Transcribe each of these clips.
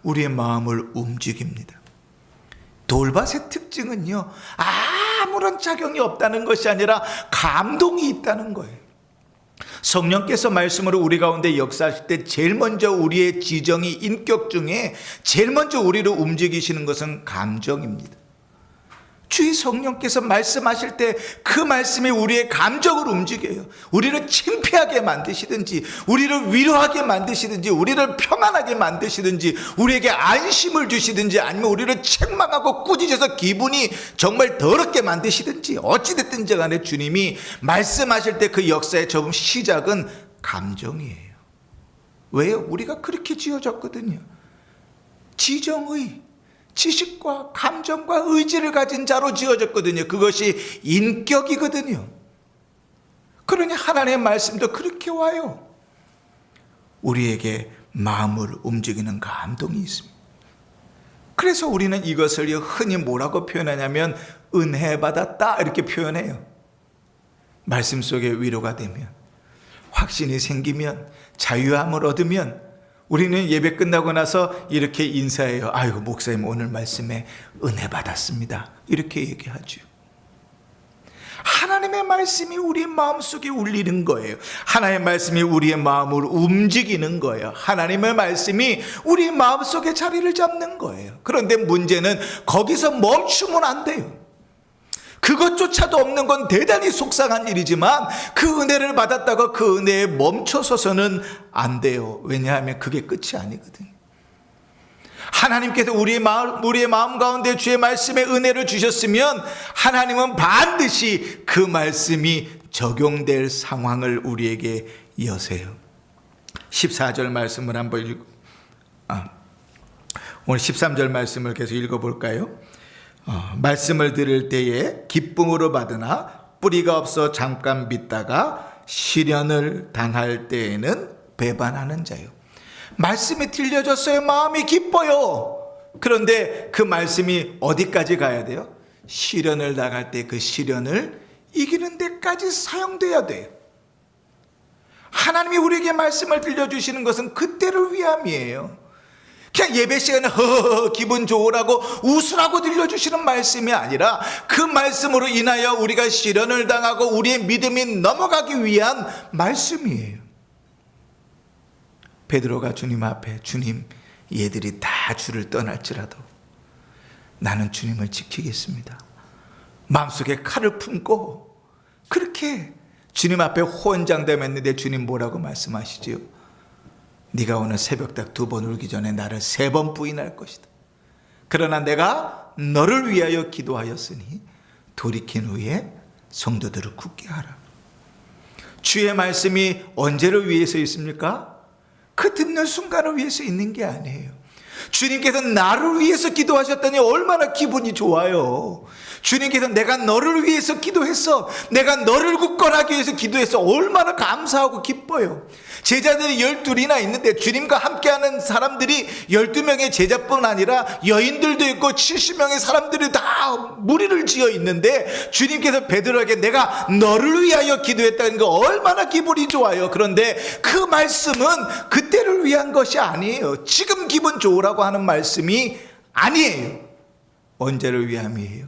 우리의 마음을 움직입니다. 돌밭의 특징은요, 아무런 작용이 없다는 것이 아니라 감동이 있다는 거예요. 성령께서 말씀으로 우리 가운데 역사하실 때 제일 먼저 우리의 지정이 인격 중에 제일 먼저 우리를 움직이시는 것은 감정입니다. 주의 성령께서 말씀하실 때 그 말씀이 우리의 감정을 움직여요. 우리를 창피하게 만드시든지, 우리를 위로하게 만드시든지, 우리를 평안하게 만드시든지, 우리에게 안심을 주시든지, 아니면 우리를 책망하고 꾸짖어서 기분이 정말 더럽게 만드시든지, 어찌됐든지 간에 주님이 말씀하실 때 그 역사의 처음 시작은 감정이에요. 왜요? 우리가 그렇게 지어졌거든요. 지정의, 지식과 감정과 의지를 가진 자로 지어졌거든요. 그것이 인격이거든요. 그러니 하나님의 말씀도 그렇게 와요. 우리에게 마음을 움직이는 감동이 있습니다. 그래서 우리는 이것을 흔히 뭐라고 표현하냐면 은혜 받았다 이렇게 표현해요. 말씀 속에 위로가 되면, 확신이 생기면, 자유함을 얻으면 우리는 예배 끝나고 나서 이렇게 인사해요. 아이고, 목사님 오늘 말씀에 은혜 받았습니다. 이렇게 얘기하죠. 하나님의 말씀이 우리 마음속에 울리는 거예요. 하나님의 말씀이 우리의 마음을 움직이는 거예요. 하나님의 말씀이 우리 마음속에 자리를 잡는 거예요. 그런데 문제는 거기서 멈추면 안 돼요. 그것조차도 없는 건 대단히 속상한 일이지만 그 은혜를 받았다가 그 은혜에 멈춰서서는 안 돼요. 왜냐하면 그게 끝이 아니거든요. 하나님께서 우리의 마음 가운데 주의 말씀에 은혜를 주셨으면 하나님은 반드시 그 말씀이 적용될 상황을 우리에게 여세요. 14절 말씀을 한번 오늘 13절 말씀을 계속 읽어볼까요? 말씀을 들을 때에 기쁨으로 받으나 뿌리가 없어 잠깐 믿다가 시련을 당할 때에는 배반하는 자요. 말씀이 들려졌어요. 마음이 기뻐요. 그런데 그 말씀이 어디까지 가야 돼요? 시련을 당할 때 그 시련을 이기는 데까지 사용돼야 돼요. 하나님이 우리에게 말씀을 들려주시는 것은 그때를 위함이에요. 그냥 예배 시간에 허허 기분 좋으라고 웃으라고 들려주시는 말씀이 아니라 그 말씀으로 인하여 우리가 시련을 당하고 우리의 믿음이 넘어가기 위한 말씀이에요. 베드로가 주님 앞에, 주님, 얘들이 다 주를 떠날지라도 나는 주님을 지키겠습니다. 마음속에 칼을 품고 그렇게 주님 앞에 호언장담했는데 주님 뭐라고 말씀하시지요? 네가 오늘 새벽닭 2번 울기 전에 나를 3번 부인할 것이다. 그러나 내가 너를 위하여 기도하였으니 돌이킨 후에 성도들을 굳게 하라. 주의 말씀이 언제를 위해서 있습니까? 그 듣는 순간을 위해서 있는 게 아니에요. 주님께서 나를 위해서 기도하셨더니 얼마나 기분이 좋아요. 주님께서 내가 너를 위해서 기도했어, 내가 너를 굳건하기 위해서 기도했어, 얼마나 감사하고 기뻐요. 제자들이 12이나 있는데 주님과 함께하는 사람들이 12명의 제자뿐 아니라 여인들도 있고 70명의 사람들이 다 무리를 지어 있는데 주님께서 베드로에게 내가 너를 위하여 기도했다는 거 얼마나 기분이 좋아요. 그런데 그 말씀은 그때를 위한 것이 아니에요. 지금 기분 좋으라고 하는 말씀이 아니에요. 언제를 위함이에요?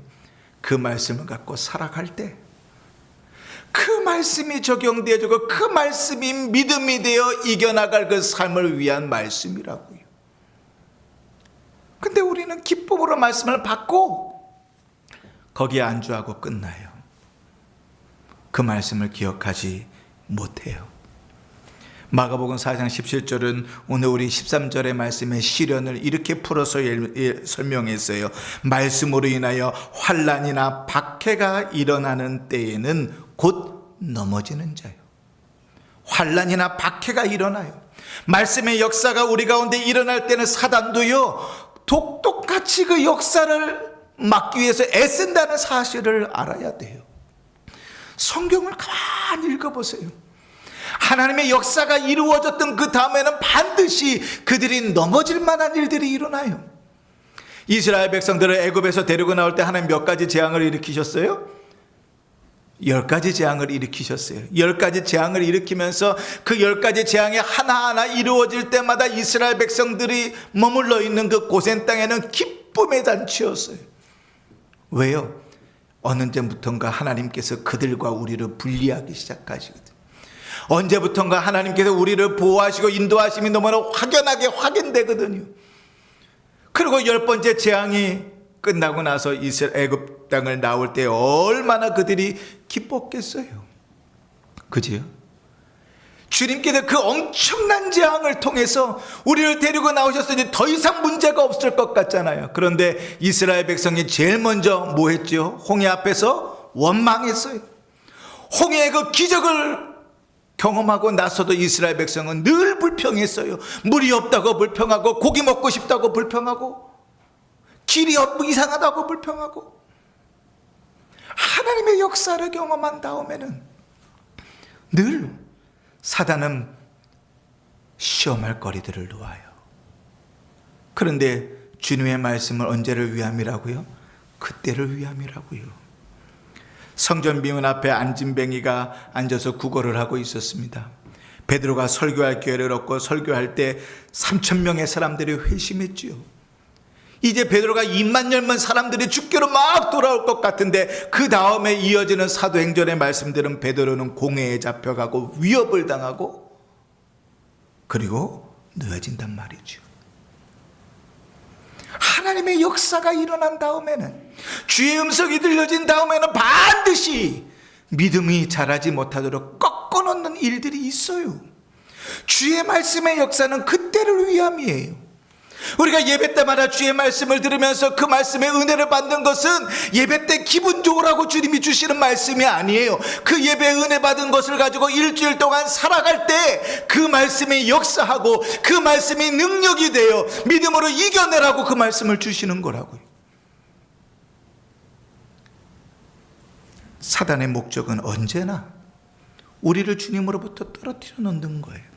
그 말씀을 갖고 살아갈 때 그 말씀이 적용되어지고 그 말씀이 믿음이 되어 이겨나갈 그 삶을 위한 말씀이라고요. 근데 우리는 기쁨으로 말씀을 받고 거기에 안주하고 끝나요. 그 말씀을 기억하지 못해요. 마가복음 4장 17절은 오늘 우리 13절의 말씀의 시련을 이렇게 풀어서 설명했어요. 말씀으로 인하여 환난이나 박해가 일어나는 때에는 곧 넘어지는 자요. 환난이나 박해가 일어나요. 말씀의 역사가 우리 가운데 일어날 때는 사단도요 똑똑같이 그 역사를 막기 위해서 애쓴다는 사실을 알아야 돼요. 성경을 가만히 읽어보세요. 하나님의 역사가 이루어졌던 그 다음에는 반드시 그들이 넘어질 만한 일들이 일어나요. 이스라엘 백성들을 애굽에서 데리고 나올 때 하나님 몇 가지 재앙을 일으키셨어요? 10가지 재앙을 일으키셨어요. 10가지 재앙을 일으키면서 그 10가지 재앙이 하나하나 이루어질 때마다 이스라엘 백성들이 머물러 있는 그 고센 땅에는 기쁨의 잔치였어요. 왜요? 어느 때부턴가 하나님께서 그들과 우리를 분리하기 시작하시거든요. 언제부턴가 하나님께서 우리를 보호하시고 인도하심이 너무나 확연하게 확인되거든요. 그리고 10번째 재앙이 끝나고 나서 이스라엘 애굽 땅을 나올 때 얼마나 그들이 기뻤겠어요. 그지요? 주님께서 그 엄청난 재앙을 통해서 우리를 데리고 나오셨으니 더 이상 문제가 없을 것 같잖아요. 그런데 이스라엘 백성이 제일 먼저 뭐 했죠? 홍해 앞에서 원망했어요. 홍해의 그 기적을 경험하고 나서도 이스라엘 백성은 늘 불평했어요. 물이 없다고 불평하고, 고기 먹고 싶다고 불평하고, 길이 이상하다고 불평하고. 하나님의 역사를 경험한 다음에는 늘 사단은 시험할 거리들을 놓아요. 그런데 주님의 말씀을 언제를 위함이라고요? 그때를 위함이라고요. 성전 비문 앞에 안진뱅이가 앉아서 구걸을 하고 있었습니다. 베드로가 설교할 기회를 얻고 설교할 때 3,000명의 사람들이 회심했지요. 이제 베드로가 입만 열면 사람들이 죽기로 막 돌아올 것 같은데 그 다음에 이어지는 사도행전의 말씀들은 베드로는 공회에 잡혀가고 위협을 당하고 그리고 놓여진단 말이죠. 하나님의 역사가 일어난 다음에는, 주의 음성이 들려진 다음에는 반드시 믿음이 자라지 못하도록 꺾어놓는 일들이 있어요. 주의 말씀의 역사는 그때를 위함이에요. 우리가 예배 때마다 주의 말씀을 들으면서 그 말씀의 은혜를 받는 것은 예배 때 기분 좋으라고 주님이 주시는 말씀이 아니에요. 그 예배의 은혜 받은 것을 가지고 일주일 동안 살아갈 때 그 말씀이 역사하고 그 말씀이 능력이 되어 믿음으로 이겨내라고 그 말씀을 주시는 거라고요. 사단의 목적은 언제나 우리를 주님으로부터 떨어뜨려 놓는 거예요.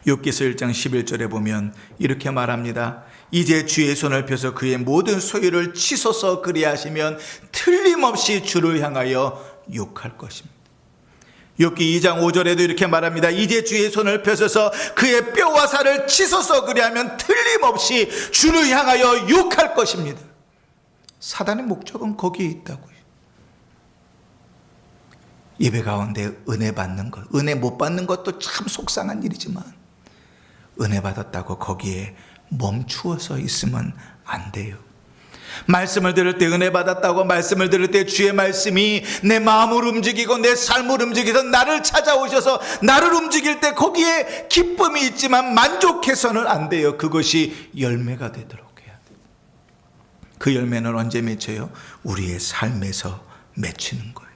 욥기서 1장 11절에 보면 이렇게 말합니다. 이제 주의 손을 펴서 그의 모든 소유를 치소서 그리하시면 틀림없이 주를 향하여 욕할 것입니다. 욥기 2장 5절에도 이렇게 말합니다. 이제 주의 손을 펴셔서 그의 뼈와 살을 치소서 그리하면 틀림없이 주를 향하여 욕할 것입니다. 사단의 목적은 거기에 있다고요. 예배 가운데 은혜 받는 것, 은혜 못 받는 것도 참 속상한 일이지만 은혜 받았다고 거기에 멈추어서 있으면 안 돼요. 말씀을 들을 때 은혜 받았다고 말씀을 들을 때 주의 말씀이 내 마음을 움직이고 내 삶을 움직여서 나를 찾아오셔서 나를 움직일 때 거기에 기쁨이 있지만 만족해서는 안 돼요. 그것이 열매가 되도록 해야 돼요. 그 열매는 언제 맺혀요? 우리의 삶에서 맺히는 거예요.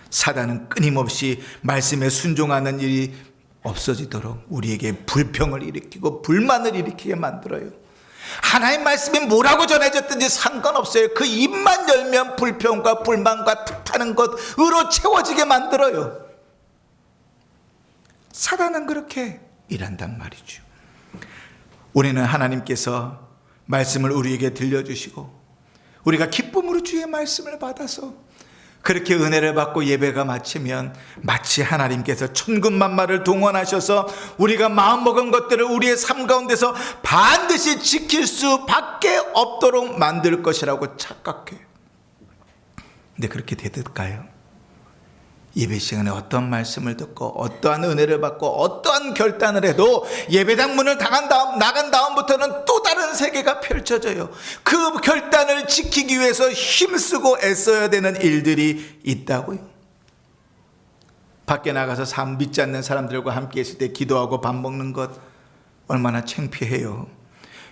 사단은 끊임없이 말씀에 순종하는 일이 없어지도록 우리에게 불평을 일으키고 불만을 일으키게 만들어요. 하나님 말씀이 뭐라고 전해졌든지 상관없어요. 그 입만 열면 불평과 불만과 탓하는 것으로 채워지게 만들어요. 사단은 그렇게 일한단 말이죠. 우리는 하나님께서 말씀을 우리에게 들려주시고 우리가 기쁨으로 주의 말씀을 받아서 그렇게 은혜를 받고 예배가 마치면 마치 하나님께서 천군만마를 동원하셔서 우리가 마음먹은 것들을 우리의 삶 가운데서 반드시 지킬 수밖에 없도록 만들 것이라고 착각해요. 근데 그렇게 될까요? 예배 시간에 어떤 말씀을 듣고 어떠한 은혜를 받고 어떠한 결단을 해도 예배당 문을 나간 다음부터는 또 다른 세계가 펼쳐져요. 그 결단을 지키기 위해서 힘쓰고 애써야 되는 일들이 있다고요. 밖에 나가서 믿지 않는 사람들과 함께 있을 때 기도하고 밥 먹는 것 얼마나 창피해요.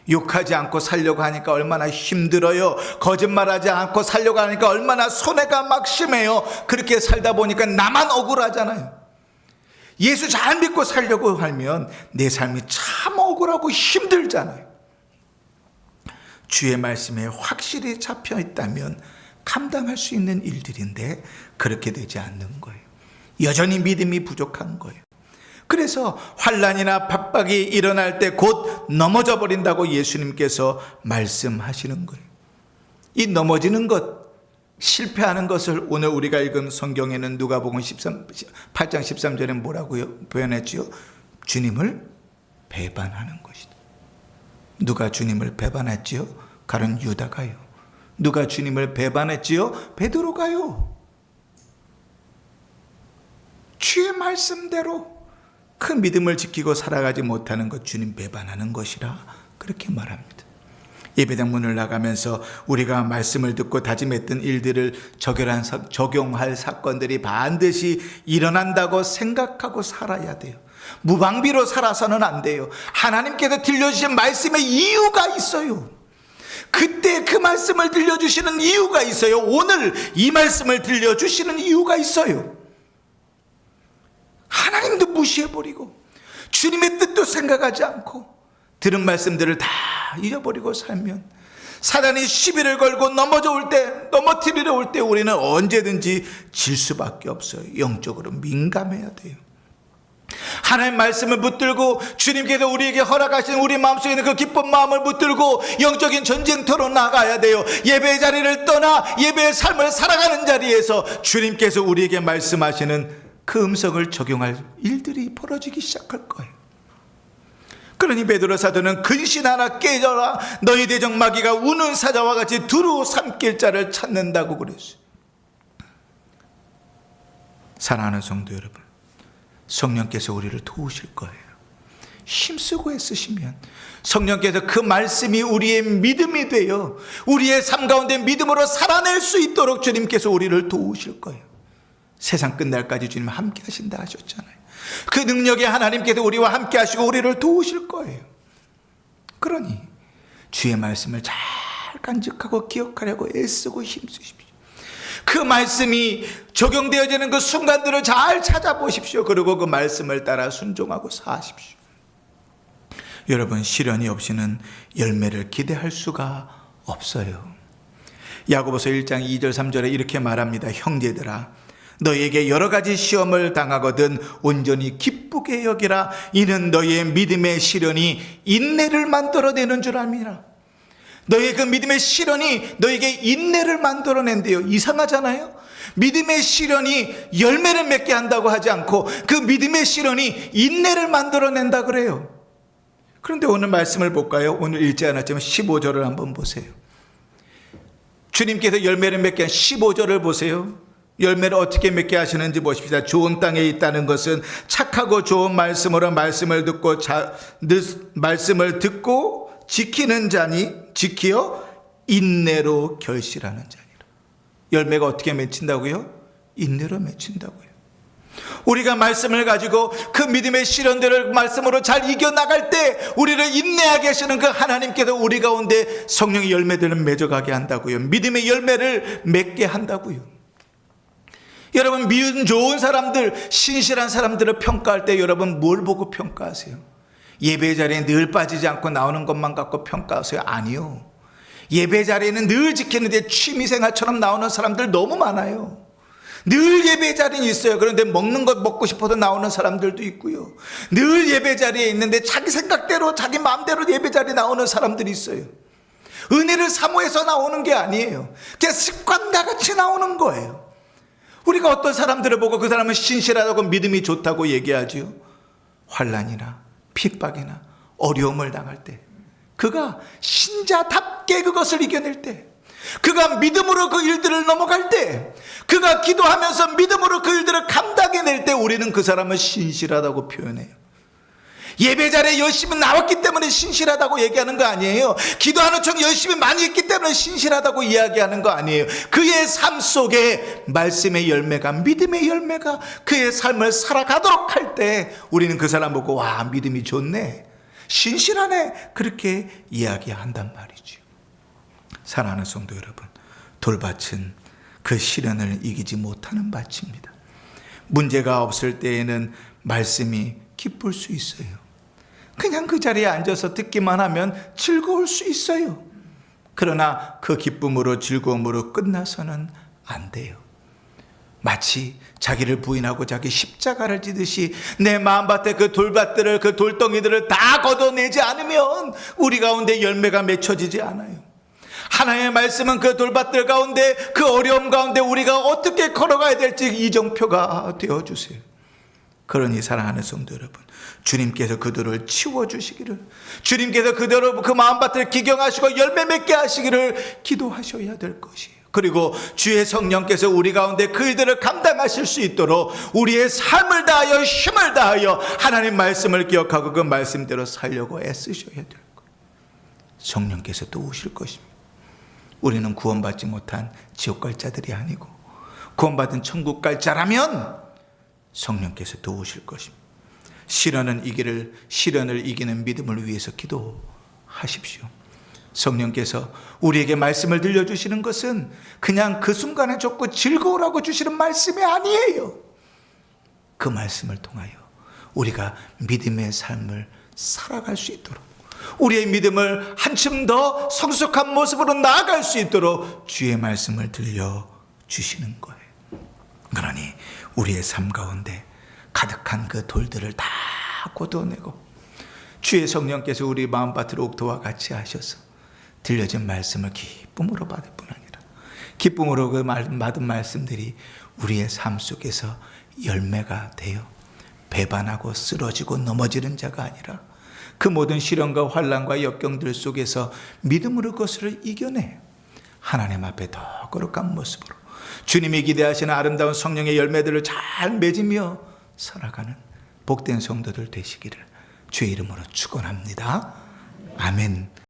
욕하지 않고 살려고 하니까 얼마나 힘들어요. 거짓말하지 않고 살려고 하니까 얼마나 손해가 막 심해요. 그렇게 살다 보니까 나만 억울하잖아요. 예수 잘 믿고 살려고 하면 내 삶이 참 억울하고 힘들잖아요. 주의 말씀에 확실히 잡혀 있다면 감당할 수 있는 일들인데 그렇게 되지 않는 거예요. 여전히 믿음이 부족한 거예요. 그래서 환난이나 박박이 일어날 때 곧 넘어져 버린다고 예수님께서 말씀하시는 거예요. 이 넘어지는 것 실패하는 것을 오늘 우리가 읽은 성경에는 누가복음 8장 13절에 뭐라고요? 표현했지요? 주님을 배반하는 것이다. 누가 주님을 배반했지요? 가룟 유다가요. 누가 주님을 배반했지요? 베드로가요. 주의 말씀대로 그 믿음을 지키고 살아가지 못하는 것, 주님 배반하는 것이라 그렇게 말합니다. 예배당 문을 나가면서 우리가 말씀을 듣고 다짐했던 일들을 적용할 사건들이 반드시 일어난다고 생각하고 살아야 돼요. 무방비로 살아서는 안 돼요. 하나님께서 들려주신 말씀의 이유가 있어요. 그때 그 말씀을 들려주시는 이유가 있어요. 오늘 이 말씀을 들려주시는 이유가 있어요. 하나님도 무시해버리고 주님의 뜻도 생각하지 않고 들은 말씀들을 다 잊어버리고 살면 사단이 시비를 걸고 넘어뜨리려 올 때 우리는 언제든지 질 수밖에 없어요. 영적으로 민감해야 돼요. 하나님 말씀을 붙들고 주님께서 우리에게 허락하신 우리 마음속에 있는 그 기쁜 마음을 붙들고 영적인 전쟁터로 나가야 돼요. 예배의 자리를 떠나 예배의 삶을 살아가는 자리에서 주님께서 우리에게 말씀하시는 그 음성을 적용할 일들이 벌어지기 시작할 거예요. 그러니 베드로 사도는 근신하라 깨져라 너희 대적 마귀가 우는 사자와 같이 두루 삼킬 자를 찾는다고 그랬어요. 사랑하는 성도 여러분, 성령께서 우리를 도우실 거예요. 힘쓰고 애쓰시면 성령께서 그 말씀이 우리의 믿음이 되어 우리의 삶 가운데 믿음으로 살아낼 수 있도록 주님께서 우리를 도우실 거예요. 세상 끝날까지 주님 함께 하신다 하셨잖아요. 그 능력의 하나님께서 우리와 함께 하시고 우리를 도우실 거예요. 그러니 주의 말씀을 잘 간직하고 기억하려고 애쓰고 힘쓰십시오. 그 말씀이 적용되어지는 그 순간들을 잘 찾아보십시오. 그리고 그 말씀을 따라 순종하고 사십시오. 여러분, 시련이 없이는 열매를 기대할 수가 없어요. 야고보서 1장 2절 3절에 이렇게 말합니다. 형제들아, 너희에게 여러 가지 시험을 당하거든 온전히 기쁘게 여기라. 이는 너희의 믿음의 시련이 인내를 만들어내는 줄 압니다. 너희의 그 믿음의 시련이 너희에게 인내를 만들어낸대요. 이상하잖아요. 믿음의 시련이 열매를 맺게 한다고 하지 않고 그 믿음의 시련이 인내를 만들어낸다 그래요. 그런데 오늘 말씀을 볼까요? 오늘 읽지 않았지만 15절을 한번 보세요. 주님께서 열매를 맺게 한 15절을 보세요. 열매를 어떻게 맺게 하시는지 보십시다. 좋은 땅에 있다는 것은 착하고 좋은 말씀으로 말씀을 듣고 지키는 자니 지키어 인내로 결실하는 자니라. 열매가 어떻게 맺힌다고요? 인내로 맺힌다고요. 우리가 말씀을 가지고 그 믿음의 시련들을 말씀으로 잘 이겨나갈 때 우리를 인내하게 하시는 그 하나님께서 우리 가운데 성령의 열매들을 맺어가게 한다고요. 믿음의 열매를 맺게 한다고요. 여러분, 미운 좋은 사람들, 신실한 사람들을 평가할 때 여러분 뭘 보고 평가하세요? 예배 자리에 늘 빠지지 않고 나오는 것만 갖고 평가하세요? 아니요. 예배 자리에는 늘 지키는데 취미생활처럼 나오는 사람들 너무 많아요. 늘 예배 자리에 있어요. 그런데 먹는 것 먹고 싶어서 나오는 사람들도 있고요. 늘 예배 자리에 있는데 자기 생각대로 자기 마음대로 예배 자리에 나오는 사람들이 있어요. 은혜를 사모해서 나오는 게 아니에요. 그냥 습관과 같이 나오는 거예요. 우리가 어떤 사람들을 보고 그 사람은 신실하다고 믿음이 좋다고 얘기하지요? 환난이나 핍박이나 어려움을 당할 때, 그가 신자답게 그것을 이겨낼 때, 그가 믿음으로 그 일들을 넘어갈 때, 그가 기도하면서 믿음으로 그 일들을 감당해낼 때 우리는 그 사람을 신실하다고 표현해요. 예배 자리에 열심히 나왔기 때문에 신실하다고 얘기하는 거 아니에요. 기도하는 척 열심히 많이 했기 때문에 신실하다고 이야기하는 거 아니에요. 그의 삶 속에 말씀의 열매가, 믿음의 열매가 그의 삶을 살아가도록 할 때 우리는 그 사람 보고 와, 믿음이 좋네, 신실하네, 그렇게 이야기한단 말이죠. 사랑하는 성도 여러분, 돌밭은 그 시련을 이기지 못하는 밭입니다. 문제가 없을 때에는 말씀이 기쁠 수 있어요. 그냥 그 자리에 앉아서 듣기만 하면 즐거울 수 있어요. 그러나 그 기쁨으로 즐거움으로 끝나서는 안 돼요. 마치 자기를 부인하고 자기 십자가를 지듯이 내 마음밭에 그 돌밭들을, 그 돌덩이들을 다 걷어내지 않으면 우리 가운데 열매가 맺혀지지 않아요. 하나님의 말씀은 그 돌밭들 가운데, 그 어려움 가운데 우리가 어떻게 걸어가야 될지 이정표가 되어주세요. 그러니 사랑하는 성도 여러분, 주님께서 그들을 치워주시기를, 주님께서 그대로 그 마음밭을 기경하시고 열매 맺게 하시기를 기도하셔야 될 것이에요. 그리고 주의 성령께서 우리 가운데 그 일들을 감당하실 수 있도록 우리의 삶을 다하여 힘을 다하여 하나님 말씀을 기억하고 그 말씀대로 살려고 애쓰셔야 될 거예요. 성령께서 또 오실 것입니다. 우리는 구원받지 못한 지옥 갈 자들이 아니고 구원받은 천국 갈 자라면 성령께서 또 오실 것입니다. 시련을 이기는 믿음을 위해서 기도하십시오. 성령께서 우리에게 말씀을 들려주시는 것은 그냥 그 순간에 좋고 즐거우라고 주시는 말씀이 아니에요. 그 말씀을 통하여 우리가 믿음의 삶을 살아갈 수 있도록, 우리의 믿음을 한층 더 성숙한 모습으로 나아갈 수 있도록 주의 말씀을 들려주시는 거예요. 그러니 우리의 삶 가운데 가득한 그 돌들을 다 걷어내고 주의 성령께서 우리 마음밭으로 옥토와 같이 하셔서 들려진 말씀을 기쁨으로 받을 뿐 아니라 기쁨으로 그 받은 말씀들이 우리의 삶 속에서 열매가 되어 배반하고 쓰러지고 넘어지는 자가 아니라 그 모든 시련과 환난과 역경들 속에서 믿음으로 그것을 이겨내 하나님 앞에 더 거룩한 모습으로 주님이 기대하시는 아름다운 성령의 열매들을 잘 맺으며 살아가는 복된 성도들 되시기를 주의 이름으로 축원합니다. 아멘.